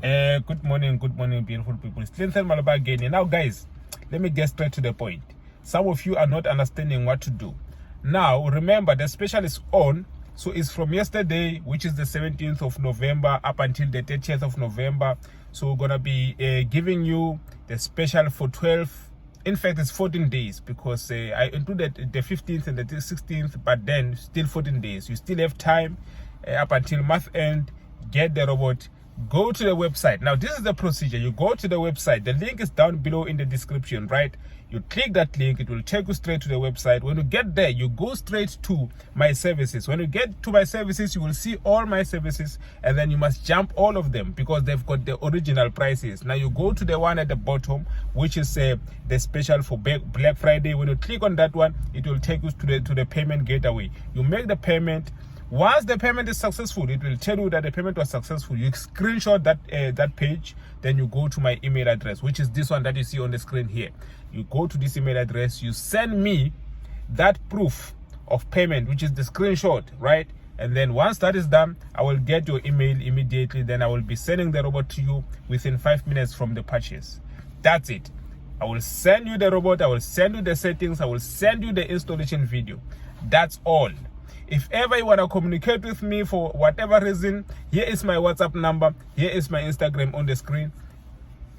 Good morning, beautiful people. It's Clinton Malaba again. Now, guys, let me get straight to the point. Some of you are not understanding what to do. Now, remember, the special is on. So it's from yesterday, which is the 17th of November, up until the 30th of November. So we're going to be giving you the special for 12. In fact, it's 14 days because I included the 15th and the 16th, but then still 14 days. You still have time up until month end. Get the robot. Go to the website. Now, this is the procedure. You go to the website. The link is down below in the description, right? You click that link. It will take you straight to the website. When you get there, you go straight to my services. When you get to my services, you will see all my services, and then you must jump all of them because they've got the original prices. Now, you go to the one at the bottom, which is the special for Black Friday. When you click on that one, it will take you to the payment gateway. You make the payment. Once the payment is successful, it will tell you that the payment was successful. You screenshot that page, then you go to my email address, which is this one that you see on the screen here. You go to this email address, you send me that proof of payment, which is the screenshot, right? And then once that is done, I will get your email immediately. Then I will be sending the robot to you within 5 minutes from the purchase. That's it. I will send you the robot. I will send you the settings. I will send you the installation video. That's all. If ever you want to communicate with me for whatever reason, here is my WhatsApp number. Here is my Instagram on the screen.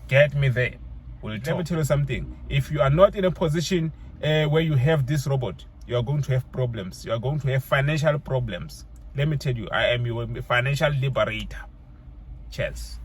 Get me there. Let me tell you something. If you are not in a position where you have this robot, you are going to have problems. You are going to have financial problems. Let me tell you, I am your financial liberator. Cheers.